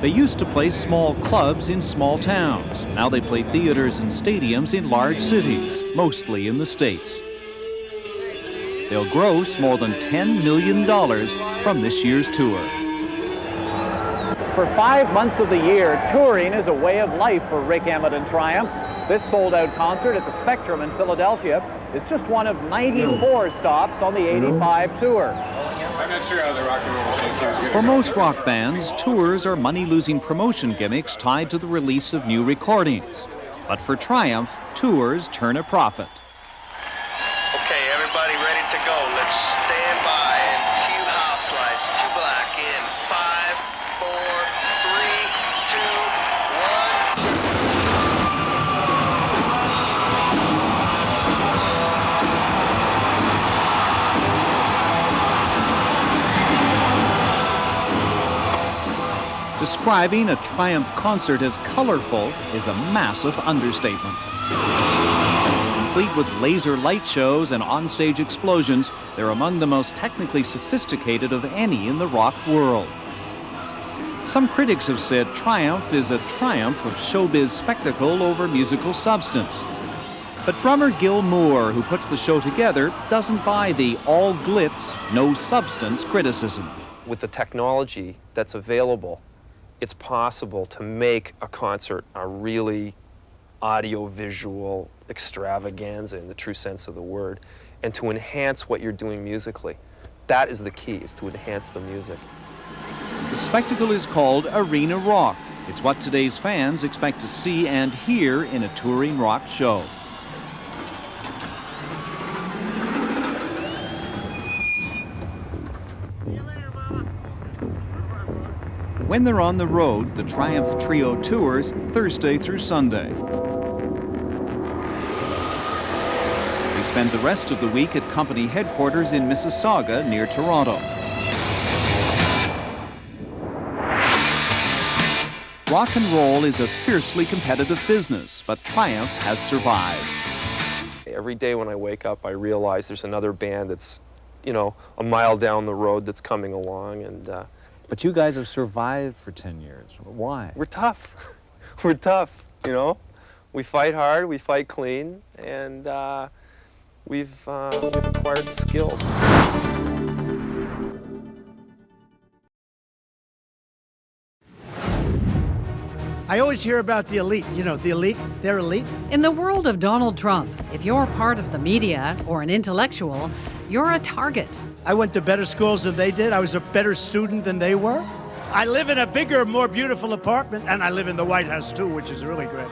They used to play small clubs in small towns. Now they play theaters and stadiums in large cities, mostly in the States. They'll gross more than $10 million from this year's tour. For 5 months of the year, touring is a way of life for Rick Emmett and Triumph. This sold-out concert at the Spectrum in Philadelphia is just one of 94 stops on the 85 tour. I'm not sure how the rock and roll show is. For most rock bands, tours are money-losing promotion gimmicks tied to the release of new recordings. But for Triumph, tours turn a profit. Okay, everybody ready to go. Let's stand by and cue house lights. 2 black in 5, 4, 3, 2, 1. Describing a Triumph concert as colorful is a massive understatement. Complete with laser light shows and onstage explosions, they're among the most technically sophisticated of any in the rock world. Some critics have said Triumph is a triumph of showbiz spectacle over musical substance. But drummer Gil Moore, who puts the show together, doesn't buy the all glitz, no substance criticism. With the technology that's available, it's possible to make a concert a really audio-visual extravaganza in the true sense of the word, and to enhance what you're doing musically. That is the key, is to enhance the music. The spectacle is called arena rock. It's what today's fans expect to see and hear in a touring rock show. When they're on the road, the Triumph Trio tours Thursday through Sunday. They spend the rest of the week at company headquarters in Mississauga near Toronto. Rock and roll is a fiercely competitive business, but Triumph has survived. Every day when I wake up, I realize there's another band that's, a mile down the road that's coming along, and But you guys have survived for 10 years. Why? We're tough. We're tough, We fight hard, we fight clean, and we've acquired the skills. I always hear about the elite. You know, the elite, they're elite. In the world of Donald Trump, if you're part of the media or an intellectual, you're a target. I went to better schools than they did. I was a better student than they were. I live in a bigger, more beautiful apartment, and I live in the White House too, which is really great.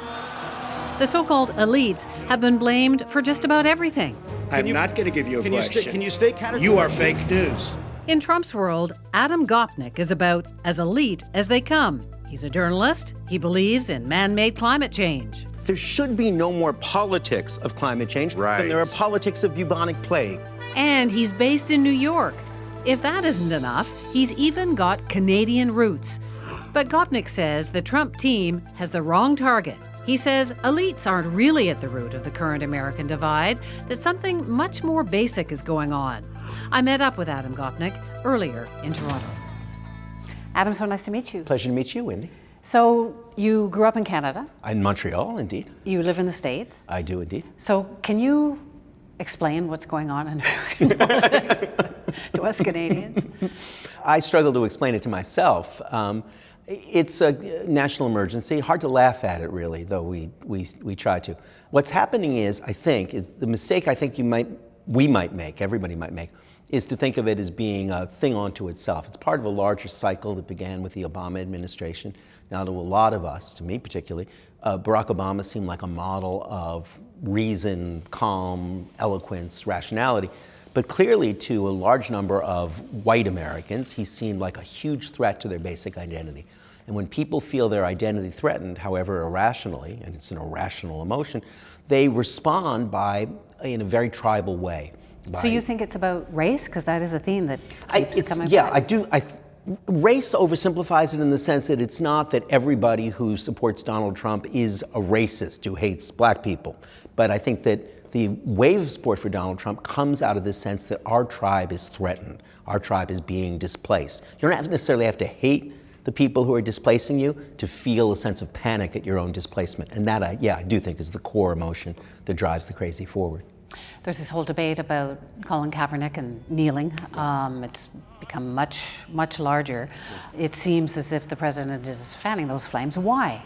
The so-called elites have been blamed for just about everything. I'm not going to give you a question. Can you stay categorical? You are fake news. In Trump's world, Adam Gopnik is about as elite as they come. He's a journalist. He believes in man-made climate change. There should be no more politics of climate change than there are politics of bubonic plague. And he's based in New York. If that isn't enough, he's even got Canadian roots. But Gopnik says the Trump team has the wrong target. He says elites aren't really at the root of the current American divide, that something much more basic is going on. I met up with Adam Gopnik earlier in Toronto. Adam, so nice to meet you. Pleasure to meet you, Wendy. So you grew up in Canada. In Montreal, indeed. You live in the States. I do, indeed. So can you explain what's going on in American politics to us Canadians? I struggle to explain it to myself. It's a national emergency. Hard to laugh at it, really, though we try to. What's happening is, I think, is the mistake I think we might make, everybody might make, is to think of it as being a thing unto itself. It's part of a larger cycle that began with the Obama administration. Now, to a lot of us, to me particularly, Barack Obama seemed like a model of reason, calm, eloquence, rationality. But clearly, to a large number of white Americans, he seemed like a huge threat to their basic identity. And when people feel their identity threatened, however irrationally, and it's an irrational emotion, they respond in a very tribal way. So you think it's about race? Because that is a theme that keeps coming back. I do. Race oversimplifies it in the sense that it's not that everybody who supports Donald Trump is a racist who hates black people. But I think that the wave of support for Donald Trump comes out of this sense that our tribe is threatened. Our tribe is being displaced. You don't necessarily have to hate the people who are displacing you to feel a sense of panic at your own displacement. And that, I do think is the core emotion that drives the crazy forward. There's this whole debate about Colin Kaepernick and kneeling. It's become much, much larger. It seems as if the president is fanning those flames. Why?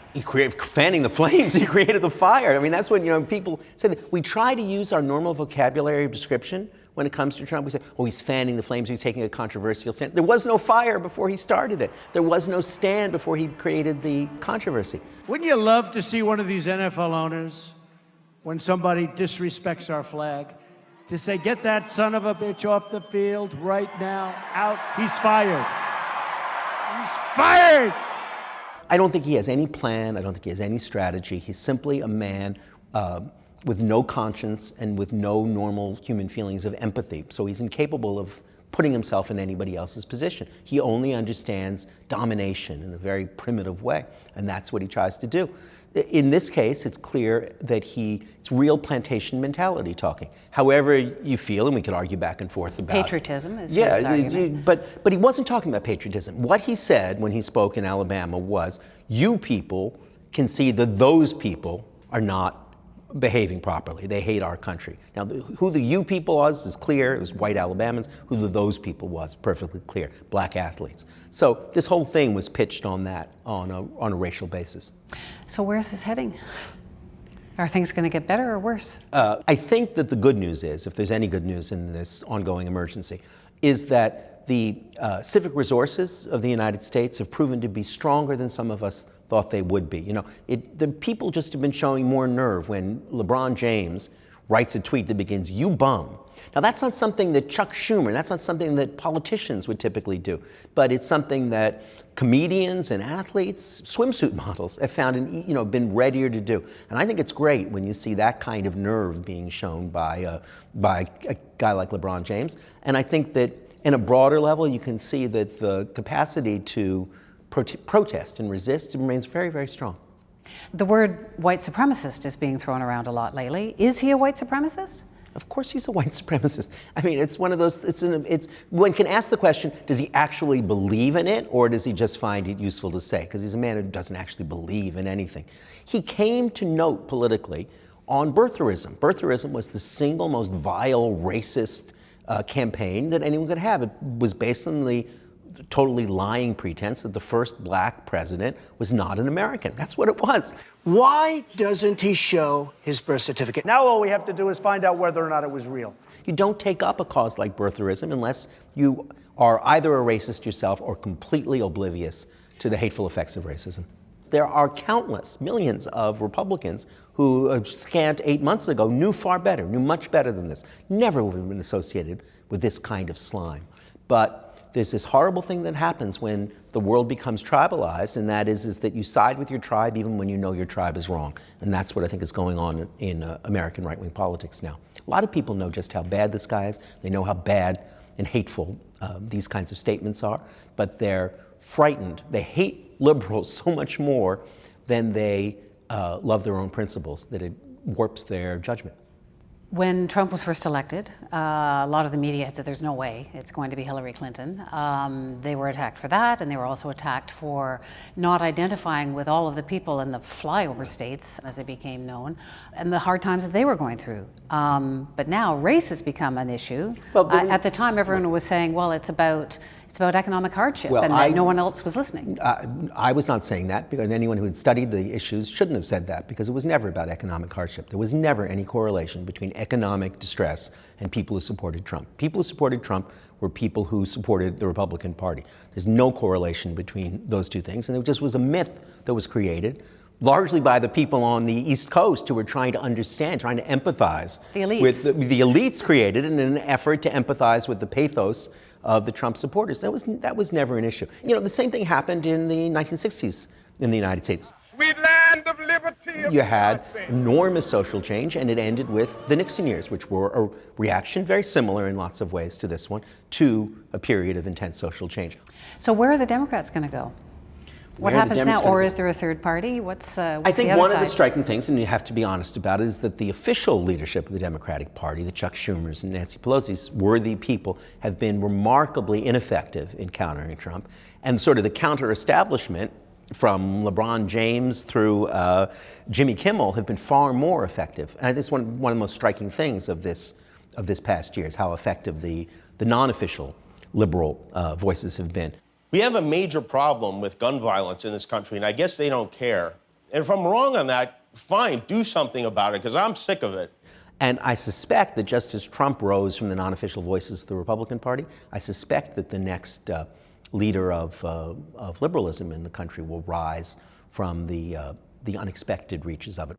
Fanning the flames, he created the fire. I mean, that's what people say. That we try to use our normal vocabulary of description when it comes to Trump. We say, oh, he's fanning the flames, he's taking a controversial stand. There was no fire before he started it. There was no stand before he created the controversy. Wouldn't you love to see one of these NFL owners, when somebody disrespects our flag, to say, get that son of a bitch off the field right now, out, he's fired. He's fired! I don't think he has any plan, I don't think he has any strategy. He's simply a man with no conscience and with no normal human feelings of empathy. So he's incapable of putting himself in anybody else's position. He only understands domination in a very primitive way, and that's what he tries to do. In this case, it's clear that it's real plantation mentality talking. However you feel, and we could argue back and forth about patriotism is his argument. But he wasn't talking about patriotism. What he said when he spoke in Alabama was, you people can see that those people are not behaving properly. They hate our country. Now, who the you people was is clear. It was white Alabamans. Who the those people was, perfectly clear. Black athletes. So this whole thing was pitched on that, on a racial basis. So where's this heading? Are things going to get better or worse? I think that the good news is, if there's any good news in this ongoing emergency, is that the civic resources of the United States have proven to be stronger than some of us thought they would be. The people just have been showing more nerve when LeBron James writes a tweet that begins, "You bum." Now, that's not something that Chuck Schumer, that's not something that politicians would typically do, but it's something that comedians and athletes, swimsuit models have found and been readier to do. And I think it's great when you see that kind of nerve being shown by a guy like LeBron James. And I think that in a broader level, you can see that the capacity to protest and resist remains very, very strong. The word white supremacist is being thrown around a lot lately. Is he a white supremacist? Of course he's a white supremacist. I mean, it's one of those, one can ask the question, does he actually believe in it, or does he just find it useful to say? Because he's a man who doesn't actually believe in anything. He came to note politically on birtherism. Birtherism was the single most vile, racist campaign that anyone could have. It was based on the totally lying pretense that the first black president was not an American. That's what it was. Why doesn't he show his birth certificate? Now all we have to do is find out whether or not it was real. You don't take up a cause like birtherism unless you are either a racist yourself or completely oblivious to the hateful effects of racism. There are countless, millions of Republicans who, scant 8 months ago, knew far better, knew much better than this, never would have been associated with this kind of slime. But there's this horrible thing that happens when the world becomes tribalized, and that is that you side with your tribe even when you know your tribe is wrong. And that's what I think is going on in American right-wing politics now. A lot of people know just how bad this guy is. They know how bad and hateful these kinds of statements are, but they're frightened. They hate liberals so much more than they love their own principles, that it warps their judgment. When Trump was first elected, a lot of the media had said there's no way it's going to be Hillary Clinton. They were attacked for that, and they were also attacked for not identifying with all of the people in the flyover states, as they became known, and the hard times that they were going through. But now race has become an issue. Well, at the time, everyone was saying, well, it's about economic hardship, well, and no one else was listening. I was not saying that, because anyone who had studied the issues shouldn't have said that, because it was never about economic hardship. There was never any correlation between economic distress and people who supported Trump. People who supported Trump were people who supported the Republican Party. There's no correlation between those two things, and it just was a myth that was created largely by the people on the East Coast who were trying to understand, trying to empathize with the elites created in an effort to empathize with the pathos of the Trump supporters. That was never an issue. You know, the same thing happened in the 1960s in the United States. Sweet land of liberty. You had enormous social change, and it ended with the Nixon years, which were a reaction very similar in lots of ways to this one, to a period of intense social change. So where are the Democrats going to go? What happens now, or is there a third party? What's I think one of the striking things, and you have to be honest about it, is that the official leadership of the Democratic Party, the Chuck Schumers and Nancy Pelosi's worthy people, have been remarkably ineffective in countering Trump. And sort of the counter-establishment, from LeBron James through Jimmy Kimmel, have been far more effective. And I think it's one of the most striking things of this past year is how effective the non-official liberal voices have been. We have a major problem with gun violence in this country, and I guess they don't care. And if I'm wrong on that, fine, do something about it, because I'm sick of it. And I suspect that just as Trump rose from the non-official voices of the Republican Party, I suspect that the next leader of liberalism in the country will rise from the unexpected reaches of it.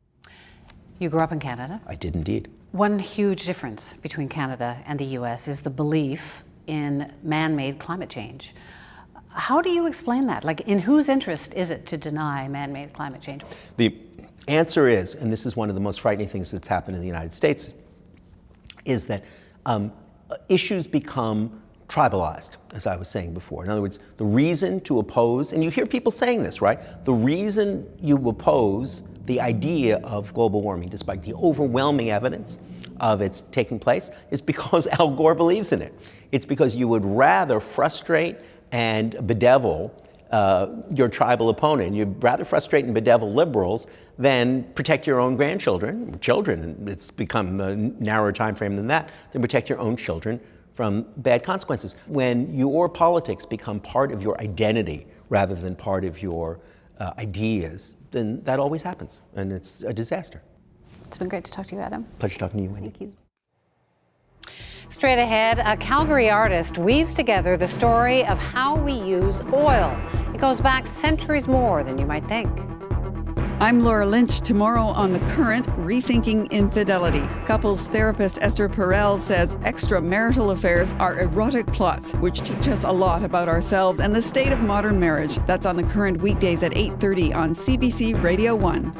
You grew up in Canada? I did indeed. One huge difference between Canada and the US is the belief in man-made climate change. How do you explain that? Like, in whose interest is it to deny man-made climate change? The answer is, and this is one of the most frightening things that's happened in the United States, is that issues become tribalized, as I was saying before. In other words, the reason to oppose, and you hear people saying this, right? The reason you oppose the idea of global warming, despite the overwhelming evidence of its taking place, is because Al Gore believes in it. It's because you would rather frustrate and bedevil your tribal opponent. You'd rather frustrate and bedevil liberals than protect your own children, and it's become a narrower time frame than that, than protect your own children from bad consequences. When your politics become part of your identity rather than part of your ideas, then that always happens, and it's a disaster. It's been great to talk to you, Adam. Pleasure talking to you, Wendy. Thank you. Straight ahead, a Calgary artist weaves together the story of how we use oil. It goes back centuries more than you might think. I'm Laura Lynch. Tomorrow on The Current, rethinking infidelity. Couples therapist Esther Perel says extramarital affairs are erotic plots, which teach us a lot about ourselves and the state of modern marriage. That's on The Current weekdays at 8:30 on CBC Radio 1.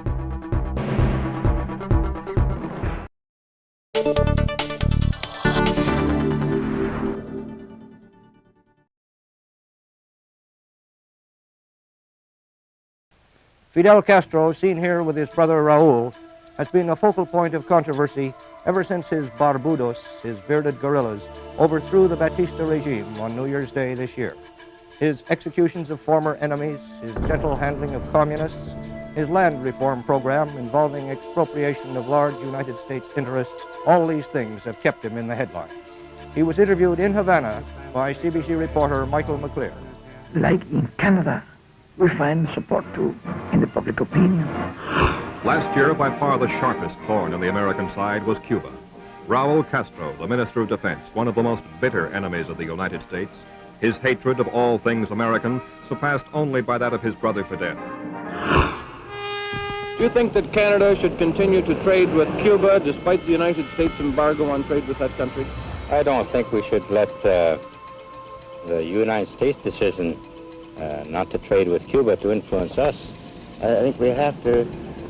Fidel Castro, seen here with his brother Raul, has been a focal point of controversy ever since his barbudos, his bearded guerrillas, overthrew the Batista regime on New Year's Day this year. His executions of former enemies, his gentle handling of communists, his land reform program involving expropriation of large United States interests, all these things have kept him in the headlines. He was interviewed in Havana by CBC reporter Michael McClear. Like in Canada, we find support too in the public opinion. Last year, by far the sharpest thorn on the American side was Cuba. Raul Castro, the Minister of Defense, one of the most bitter enemies of the United States, his hatred of all things American surpassed only by that of his brother Fidel. Do you think that Canada should continue to trade with Cuba despite the United States embargo on trade with that country? I don't think we should let the United States decision not to trade with Cuba to influence us. I think we have to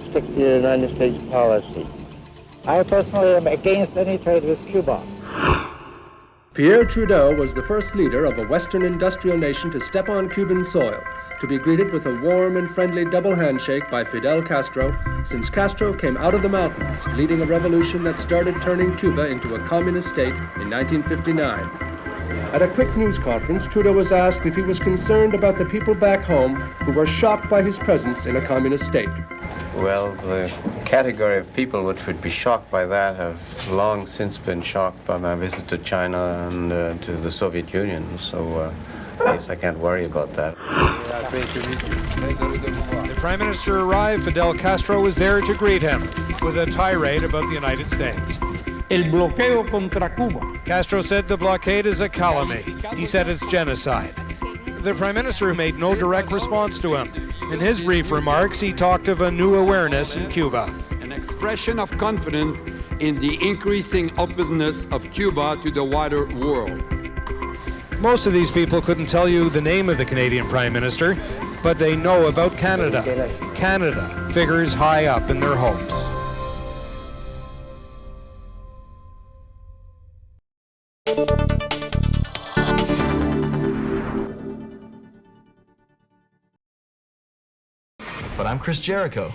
stick to the United States policy. I personally am against any trade with Cuba. Pierre Trudeau was the first leader of a Western industrial nation to step on Cuban soil, to be greeted with a warm and friendly double handshake by Fidel Castro, since Castro came out of the mountains, leading a revolution that started turning Cuba into a communist state in 1959. At a quick news conference, Trudeau was asked if he was concerned about the people back home who were shocked by his presence in a communist state. Well, the category of people which would be shocked by that have long since been shocked by my visit to China and to the Soviet Union, so I guess I can't worry about that. The Prime Minister arrived. Fidel Castro was there to greet him with a tirade about the United States. El bloqueo contra Cuba. Castro said the blockade is a calumny. He said it's genocide. The Prime Minister made no direct response to him. In his brief remarks, he talked of a new awareness in Cuba. An expression of confidence in the increasing openness of Cuba to the wider world. Most of these people couldn't tell you the name of the Canadian Prime Minister, but they know about Canada. Canada figures high up in their hopes. But I'm Chris Jericho.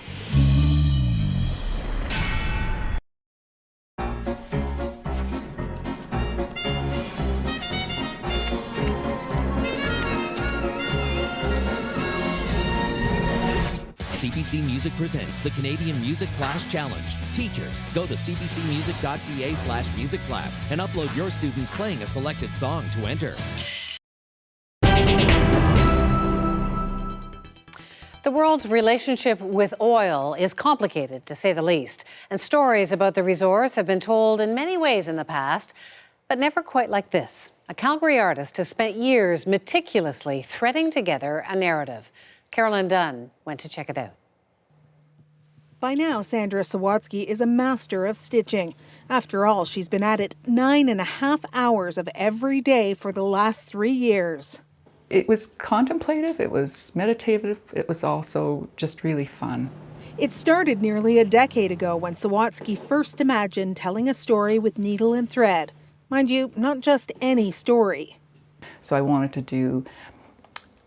CBC Music presents the Canadian Music Class Challenge. Teachers, go to cbcmusic.ca/music class and upload your students playing a selected song to enter. The world's relationship with oil is complicated, to say the least, and stories about the resource have been told in many ways in the past, but never quite like this. A Calgary artist has spent years meticulously threading together a narrative. Carolyn Dunn went to check it out. By now, Sandra Sawatsky is a master of stitching. After all, she's been at it 9.5 hours of every day for the last 3 years. It was contemplative, it was meditative, it was also just really fun. It started nearly a decade ago when Sawatsky first imagined telling a story with needle and thread. Mind you, not just any story. So I wanted to do,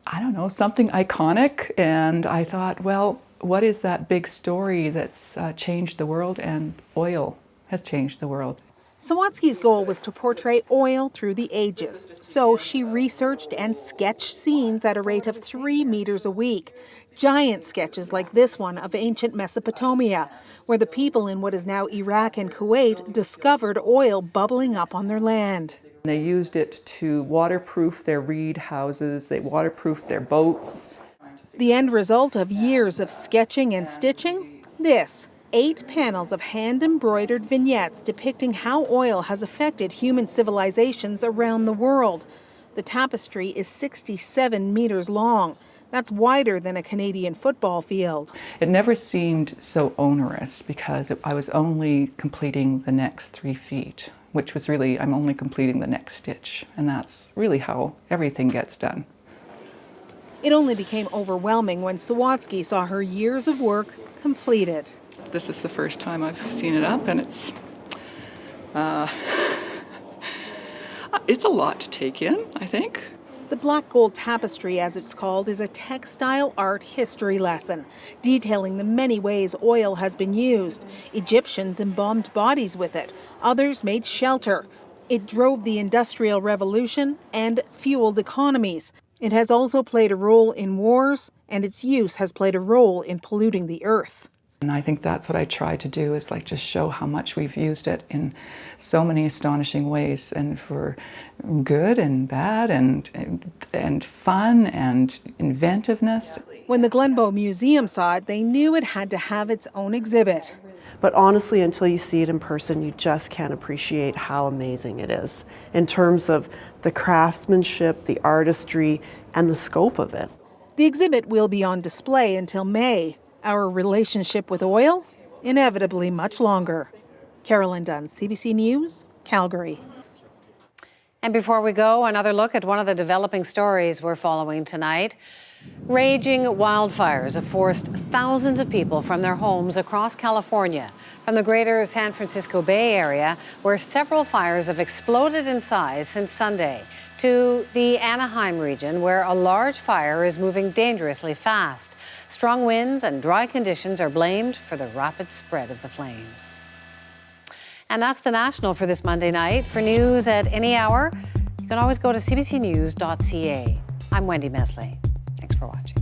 I don't know, something iconic, and I thought, well, what is that big story that's changed the world? And oil has changed the world. Sawatsky's goal was to portray oil through the ages, so she researched and sketched scenes at a rate of 3 meters a week. Giant sketches like this one of ancient Mesopotamia, where the people in what is now Iraq and Kuwait discovered oil bubbling up on their land. They used it to waterproof their reed houses, they waterproofed their boats. The end result of years of sketching and stitching? This. 8 panels of hand-embroidered vignettes depicting how oil has affected human civilizations around the world. The tapestry is 67 meters long. That's wider than a Canadian football field. It never seemed so onerous because I was only completing the next 3 feet, which was really, I'm only completing the next stitch. And that's really how everything gets done. It only became overwhelming when Sawatsky saw her years of work completed. This is the first time I've seen it up, and it's a lot to take in, I think. The black gold tapestry, as it's called, is a textile art history lesson, detailing the many ways oil has been used. Egyptians embalmed bodies with it. Others made shelter. It drove the Industrial Revolution and fueled economies. It has also played a role in wars, and its use has played a role in polluting the earth. And I think that's what I try to do, is like just show how much we've used it in so many astonishing ways, and for good and bad and fun and inventiveness. When the Glenbow Museum saw it, they knew it had to have its own exhibit. But honestly, until you see it in person, you just can't appreciate how amazing it is in terms of the craftsmanship, the artistry, and the scope of it. The exhibit will be on display until May. Our relationship with oil, inevitably much longer. Carolyn Dunn, CBC News, Calgary. And before we go, another look at one of the developing stories we're following tonight. Raging wildfires have forced thousands of people from their homes across California, from the greater San Francisco Bay Area, where several fires have exploded in size since Sunday, to the Anaheim region, where a large fire is moving dangerously fast. Strong winds and dry conditions are blamed for the rapid spread of the flames. And that's the National for this Monday night. For news at any hour, you can always go to cbcnews.ca. I'm Wendy Mesley. Thanks for watching.